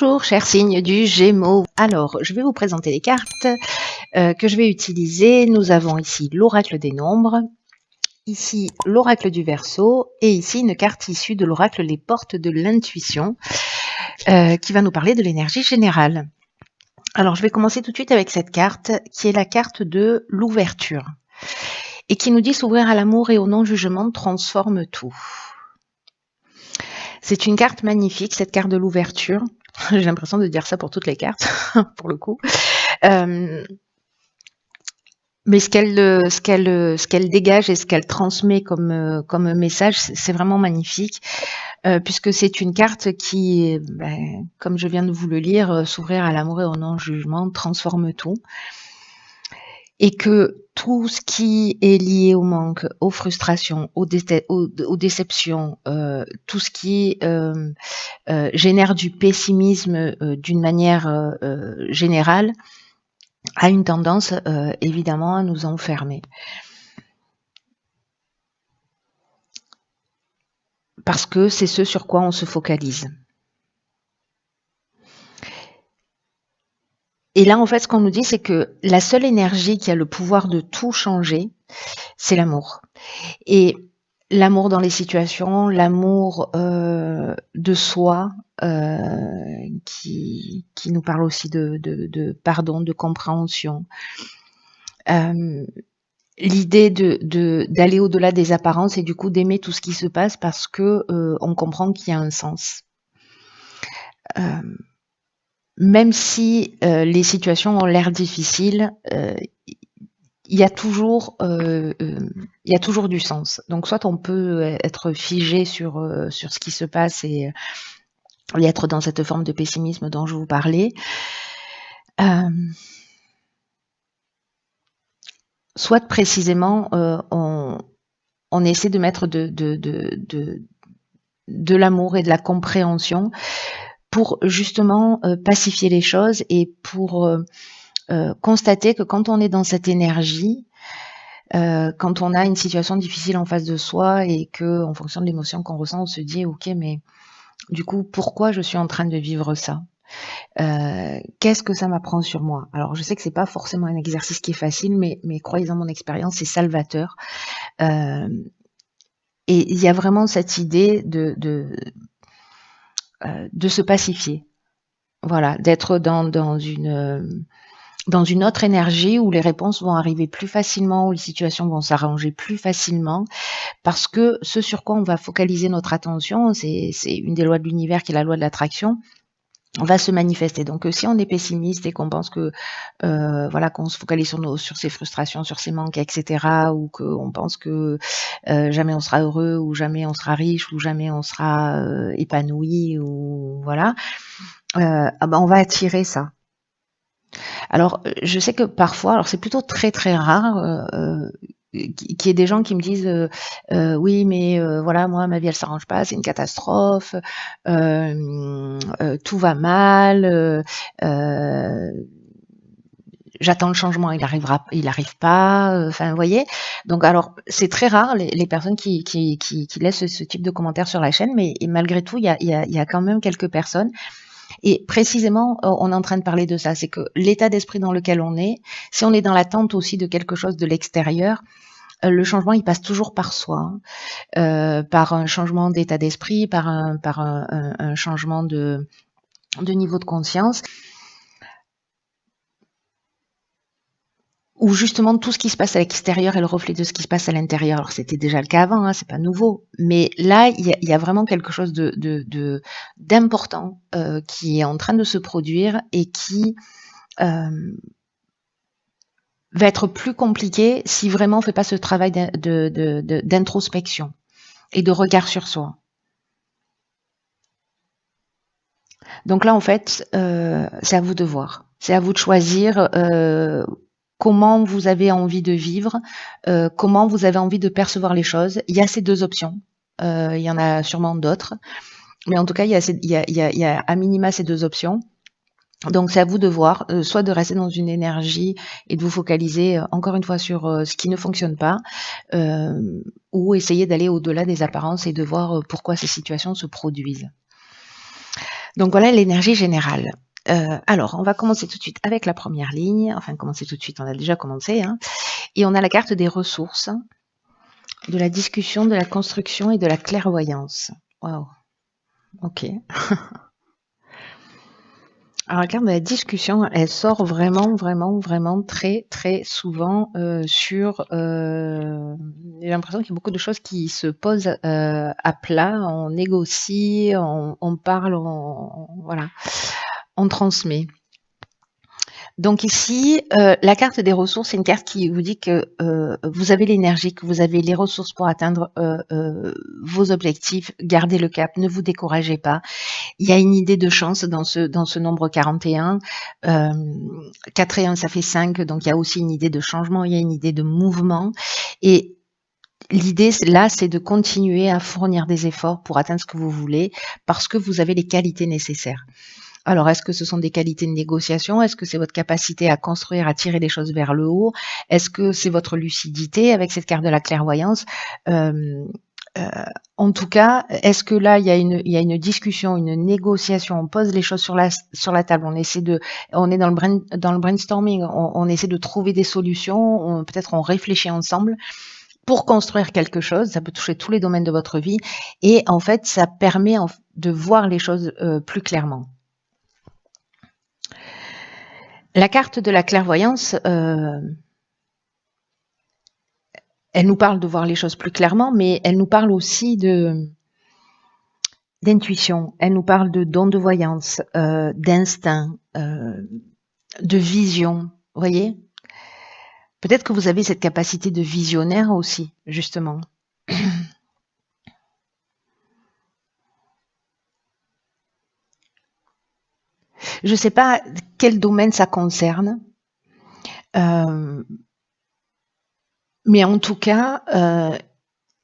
Bonjour, chers signes du Gémeaux. Alors, je vais vous présenter les cartes que je vais utiliser. Nous avons ici l'oracle des nombres, ici l'oracle du Verseau et ici une carte issue de l'oracle Les Portes de l'intuition qui va nous parler de l'énergie générale. Alors, je vais commencer tout de suite avec cette carte qui est la carte de l'ouverture et qui nous dit s'ouvrir à l'amour et au non-jugement transforme tout. C'est une carte magnifique, cette carte de l'ouverture. J'ai l'impression de dire ça pour toutes les cartes, pour le coup. Mais ce qu'elle dégage et ce qu'elle transmet comme message, c'est vraiment magnifique, puisque c'est une carte qui, comme je viens de vous le lire, s'ouvrir à l'amour et au non-jugement transforme tout. Et que tout ce qui est lié au manque, aux frustrations, aux déceptions, tout ce qui génère du pessimisme d'une manière générale, a une tendance évidemment à nous enfermer. Parce que c'est ce sur quoi on se focalise. Et là, en fait, ce qu'on nous dit, c'est que la seule énergie qui a le pouvoir de tout changer, c'est l'amour. Et l'amour dans les situations, l'amour de soi, qui nous parle aussi de pardon, de compréhension. L'idée d'aller au-delà des apparences et du coup d'aimer tout ce qui se passe parce que on comprend qu'il y a un sens. Même si les situations ont l'air difficiles, il y a toujours du sens. Donc soit on peut être figé sur ce qui se passe et être dans cette forme de pessimisme dont je vous parlais. Soit précisément on essaie de mettre de l'amour et de la compréhension pour justement pacifier les choses et pour constater que quand on est dans cette énergie, quand on a une situation difficile en face de soi et que, en fonction de l'émotion qu'on ressent, on se dit ok, mais du coup, pourquoi je suis en train de vivre ça ? Qu'est-ce que ça m'apprend sur moi ? Alors, je sais que c'est pas forcément un exercice qui est facile, mais croyez-en mon expérience, c'est salvateur. Et il y a vraiment cette idée de se pacifier. Voilà, d'être dans une autre énergie où les réponses vont arriver plus facilement, où les situations vont s'arranger plus facilement, parce que ce sur quoi on va focaliser notre attention, c'est une des lois de l'univers qui est la loi de l'attraction, va se manifester. Donc si on est pessimiste et qu'on pense que qu'on se focalise sur ses frustrations, sur ses manques, etc., ou qu'on pense que jamais on sera heureux, ou jamais on sera riche, ou jamais on sera épanoui, ou voilà, on va attirer ça. Alors je sais que parfois, alors c'est plutôt très très rare qu'il y ait des gens qui me disent oui, mais voilà, moi ma vie elle s'arrange pas, c'est une catastrophe, tout va mal, j'attends le changement, il arrive pas, enfin vous voyez. Donc alors c'est très rare les personnes qui laissent ce type de commentaires sur la chaîne, mais malgré tout il y a quand même quelques personnes. Et précisément, on est en train de parler de ça, c'est que l'état d'esprit dans lequel on est, si on est dans l'attente aussi de quelque chose de l'extérieur, le changement, il passe toujours par soi, par un changement d'état d'esprit, par un changement de niveau de conscience, où justement tout ce qui se passe à l'extérieur est le reflet de ce qui se passe à l'intérieur. Alors c'était déjà le cas avant, hein, c'est pas nouveau, mais là il y a vraiment quelque chose d'important qui est en train de se produire et qui va être plus compliqué si vraiment on fait pas ce travail d'introspection et de regard sur soi. Donc là en fait c'est à vous de voir, c'est à vous de choisir comment vous avez envie de vivre, comment vous avez envie de percevoir les choses. Il y a ces deux options. Il y en a sûrement d'autres. Mais en tout cas, il y a à minima ces deux options. Donc, c'est à vous de voir, soit de rester dans une énergie et de vous focaliser encore une fois sur ce qui ne fonctionne pas, ou essayer d'aller au-delà des apparences et de voir pourquoi ces situations se produisent. Donc voilà l'énergie générale. Alors, on va commencer tout de suite avec la première ligne. Enfin, commencer tout de suite, on a déjà commencé. Hein. Et on a la carte des ressources, de la discussion, de la construction et de la clairvoyance. Waouh. Ok. Alors, la carte de la discussion, elle sort vraiment très, très souvent sur... j'ai l'impression qu'il y a beaucoup de choses qui se posent à plat, on négocie, on parle, voilà, on transmet. Donc ici, la carte des ressources, c'est une carte qui vous dit que vous avez l'énergie, que vous avez les ressources pour atteindre vos objectifs, gardez le cap, ne vous découragez pas. Il y a une idée de chance dans ce nombre 41. 4 et 1, ça fait 5, donc il y a aussi une idée de changement, il y a une idée de mouvement. Et l'idée, là, c'est de continuer à fournir des efforts pour atteindre ce que vous voulez, parce que vous avez les qualités nécessaires. Alors, est-ce que ce sont des qualités de négociation? Est-ce que c'est votre capacité à construire, à tirer les choses vers le haut? Est-ce que c'est votre lucidité avec cette carte de la clairvoyance? En tout cas, est-ce que là, il y a une discussion, une négociation, on pose les choses sur la table, on est dans le brainstorming, on essaie de trouver des solutions, peut-être on réfléchit ensemble pour construire quelque chose, ça peut toucher tous les domaines de votre vie, et en fait, ça permet de voir les choses plus clairement. La carte de la clairvoyance, elle nous parle de voir les choses plus clairement, mais elle nous parle aussi d'intuition, elle nous parle de don de voyance, d'instinct, de vision, vous voyez? Peut-être que vous avez cette capacité de visionnaire aussi, justement. Je ne sais pas quel domaine ça concerne, mais en tout cas,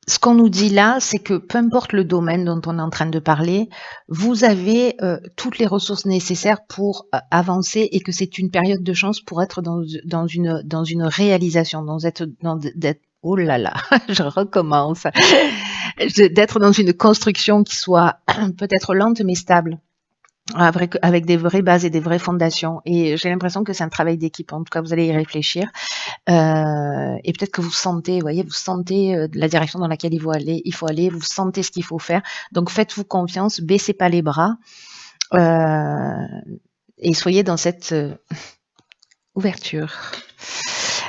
ce qu'on nous dit là, c'est que peu importe le domaine dont on est en train de parler, vous avez toutes les ressources nécessaires pour avancer et que c'est une période de chance pour être dans une réalisation, oh là là, je recommence, d'être dans une construction qui soit peut-être lente mais stable. Avec des vraies bases et des vraies fondations. Et j'ai l'impression que c'est un travail d'équipe. En tout cas, vous allez y réfléchir. Et peut-être que vous sentez, la direction dans laquelle il faut aller, vous sentez ce qu'il faut faire. Donc, faites-vous confiance, baissez pas les bras et soyez dans cette ouverture.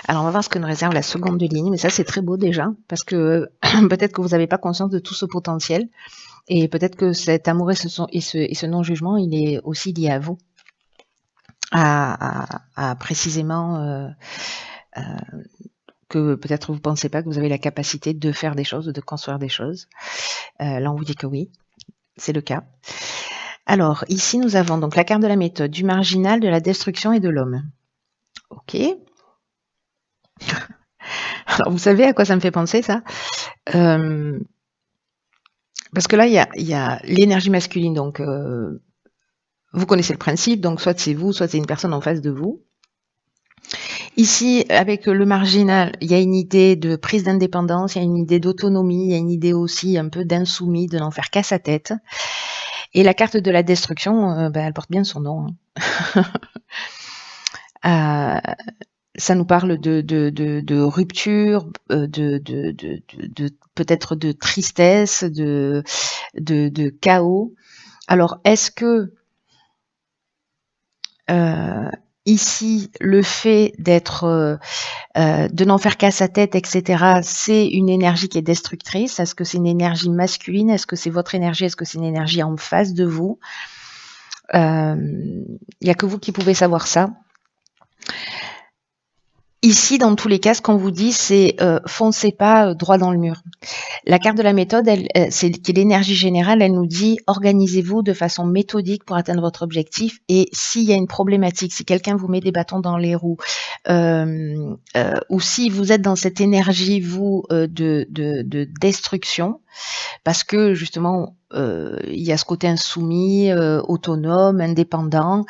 Alors, on va voir ce que nous réserve la seconde ligne. Mais ça, c'est très beau déjà, parce que peut-être que vous n'avez pas conscience de tout ce potentiel. Et peut-être que cet amour et ce non-jugement, il est aussi lié à vous, à précisément que peut-être vous ne pensez pas que vous avez la capacité de faire des choses, de construire des choses. Là, on vous dit que oui, c'est le cas. Alors, ici, nous avons donc la carte de la méthode, du marginal, de la destruction et de l'homme. Ok. Alors, vous savez à quoi ça me fait penser, ça? Parce que là, il y a l'énergie masculine, donc vous connaissez le principe, donc soit c'est vous, soit c'est une personne en face de vous. Ici, avec le marginal, il y a une idée de prise d'indépendance, il y a une idée d'autonomie, il y a une idée aussi un peu d'insoumis, de n'en faire qu'à sa tête. Et la carte de la destruction, elle porte bien son nom. Ça nous parle de rupture, de peut-être de tristesse, de chaos. Alors, est-ce que ici, le fait d'être, de n'en faire qu'à sa tête, etc., c'est une énergie qui est destructrice? Est-ce que c'est une énergie masculine? Est-ce que c'est votre énergie? Est-ce que c'est une énergie en face de vous? Il n'y a que vous qui pouvez savoir ça. Ici, dans tous les cas, ce qu'on vous dit, c'est foncez pas droit dans le mur. La carte de la méthode, c'est l'énergie générale, elle nous dit organisez-vous de façon méthodique pour atteindre votre objectif. Et s'il y a une problématique, si quelqu'un vous met des bâtons dans les roues, ou si vous êtes dans cette énergie, vous, de destruction, parce que justement, il y a ce côté insoumis, autonome, indépendant,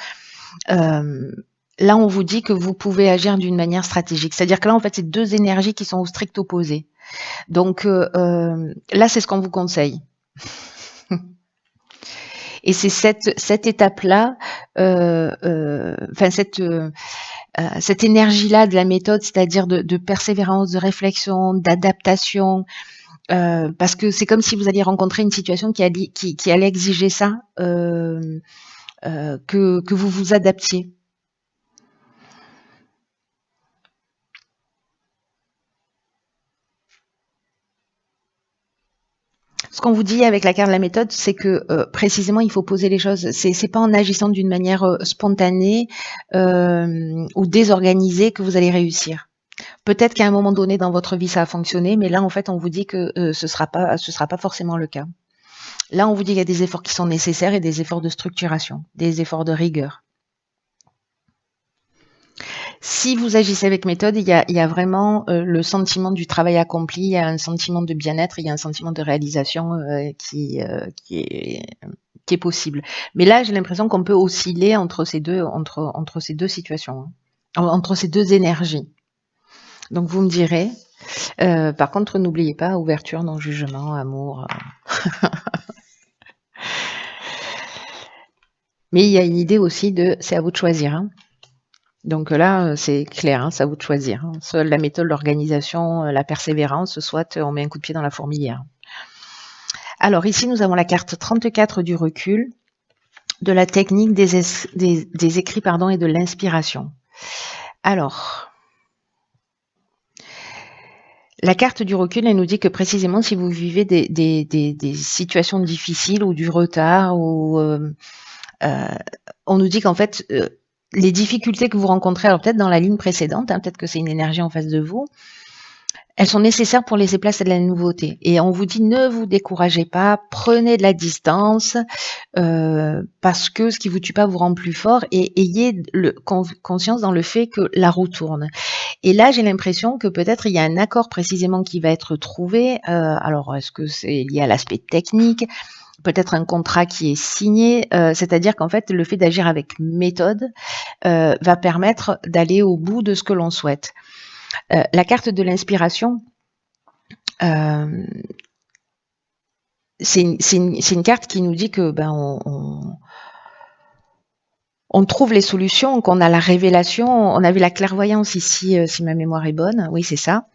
là, on vous dit que vous pouvez agir d'une manière stratégique. C'est-à-dire que là, en fait, c'est deux énergies qui sont au strict opposé. Donc là, c'est ce qu'on vous conseille. Et c'est cette étape-là, enfin cette énergie-là de la méthode, c'est-à-dire de persévérance, de réflexion, d'adaptation, parce que c'est comme si vous alliez rencontrer une situation qui allait exiger ça, que vous vous adaptiez. Ce qu'on vous dit avec la carte de la méthode, c'est que précisément, il faut poser les choses. C'est pas en agissant d'une manière spontanée ou désorganisée que vous allez réussir. Peut-être qu'à un moment donné dans votre vie ça a fonctionné, mais là en fait on vous dit que ce sera pas forcément le cas. Là on vous dit qu'il y a des efforts qui sont nécessaires et des efforts de structuration, des efforts de rigueur. Si vous agissez avec méthode, il y a vraiment le sentiment du travail accompli, il y a un sentiment de bien-être, il y a un sentiment de réalisation qui est possible. Mais là, j'ai l'impression qu'on peut osciller entre ces deux situations, hein, entre ces deux énergies. Donc vous me direz. Par contre, n'oubliez pas, ouverture, non-jugement, amour. Mais il y a une idée aussi c'est à vous de choisir. Hein. Donc là, c'est clair, hein, c'est à vous de choisir. Hein. Soit la méthode, l'organisation, la persévérance, soit on met un coup de pied dans la fourmilière. Alors ici, nous avons la carte 34 du recul, de la technique des écrits et de l'inspiration. Alors, la carte du recul, elle nous dit que précisément si vous vivez des situations difficiles ou du retard, ou on nous dit qu'en fait, les difficultés que vous rencontrez, alors peut-être dans la ligne précédente, hein, peut-être que c'est une énergie en face de vous, elles sont nécessaires pour laisser place à de la nouveauté. Et on vous dit ne vous découragez pas, prenez de la distance, parce que ce qui vous tue pas vous rend plus fort, et ayez conscience dans le fait que la roue tourne. Et là, j'ai l'impression que peut-être il y a un accord précisément qui va être trouvé. Alors, est-ce que c'est lié à l'aspect technique ? Peut-être un contrat qui est signé, c'est-à-dire qu'en fait, le fait d'agir avec méthode va permettre d'aller au bout de ce que l'on souhaite. La carte de l'inspiration, c'est une carte qui nous dit que on trouve les solutions, qu'on a la révélation. On a vu la clairvoyance ici, si ma mémoire est bonne. Oui, c'est ça.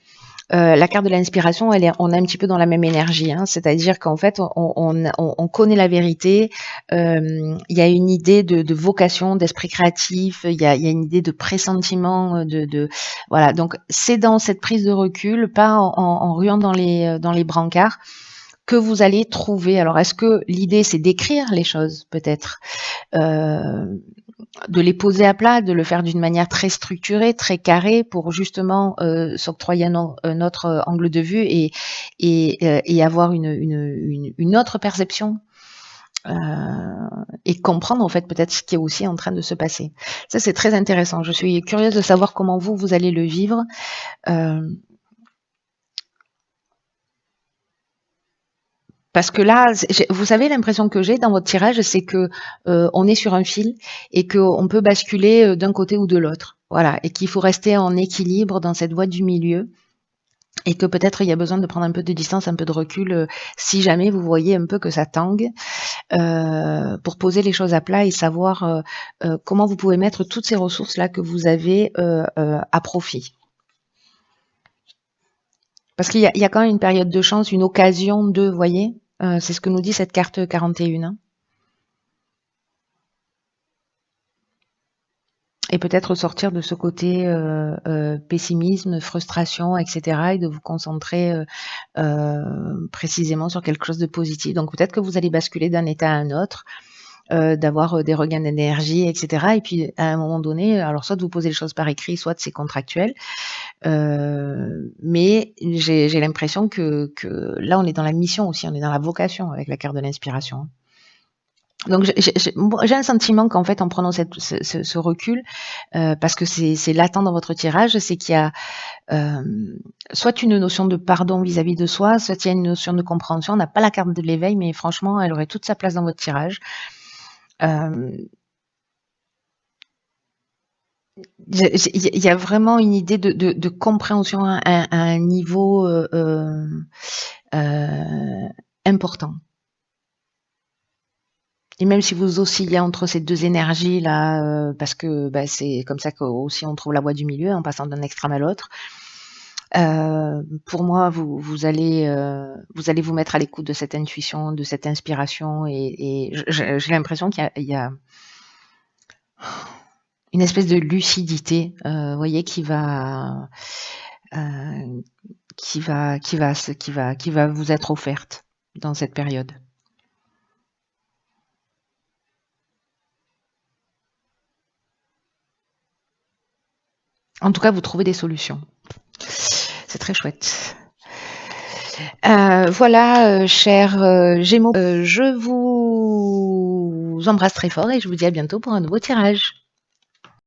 La carte de l'inspiration, on est un petit peu dans la même énergie, hein, c'est-à-dire qu'en fait, on connaît la vérité. Il y a une idée de vocation, d'esprit créatif. Il y a une idée de pressentiment, voilà. Donc, c'est dans cette prise de recul, pas en ruant dans les brancards, que vous allez trouver. Alors, est-ce que l'idée, c'est d'écrire les choses, peut-être, de les poser à plat, de le faire d'une manière très structurée, très carrée, pour justement s'octroyer notre angle de vue et avoir une autre perception et comprendre en fait peut-être ce qui est aussi en train de se passer. Ça, c'est très intéressant. Je suis curieuse de savoir comment vous allez le vivre. Parce que là, vous savez, l'impression que j'ai dans votre tirage, c'est que on est sur un fil et qu'on peut basculer d'un côté ou de l'autre. Voilà, et qu'il faut rester en équilibre dans cette voie du milieu. Et que peut-être il y a besoin de prendre un peu de distance, un peu de recul, si jamais vous voyez un peu que ça tangue, pour poser les choses à plat et savoir comment vous pouvez mettre toutes ces ressources-là que vous avez à profit. Parce qu'il y a quand même une période de chance, une occasion de, vous voyez, c'est ce que nous dit cette carte 41. Hein. Et peut-être sortir de ce côté pessimisme, frustration, etc. et de vous concentrer précisément sur quelque chose de positif. Donc peut-être que vous allez basculer d'un état à un autre, d'avoir des regains d'énergie, etc. Et puis à un moment donné, alors soit de vous poser les choses par écrit, soit c'est contractuel. Mais j'ai l'impression que là, on est dans la mission aussi, on est dans la vocation avec la carte de l'inspiration. Donc j'ai un sentiment qu'en fait, en prenant ce recul, parce que c'est latent dans votre tirage, c'est qu'il y a soit une notion de pardon vis-à-vis de soi, soit il y a une notion de compréhension. On n'a pas la carte de l'éveil, mais franchement, elle aurait toute sa place dans votre tirage. Il y a vraiment une idée de compréhension à un niveau important. Et même si vous oscillez entre ces 2 énergies-là, parce que, bah, c'est comme ça qu'aussi on trouve la voie du milieu en passant d'un extrême à l'autre. Pour moi, vous allez vous mettre à l'écoute de cette intuition, de cette inspiration et j'ai l'impression qu'il y a une espèce de lucidité, vous voyez, heu, qui va vous être offerte dans cette période. En tout cas, vous trouvez des solutions. C'est très chouette. Voilà, chers Gémeaux, je vous embrasse très fort et je vous dis à bientôt pour un nouveau tirage.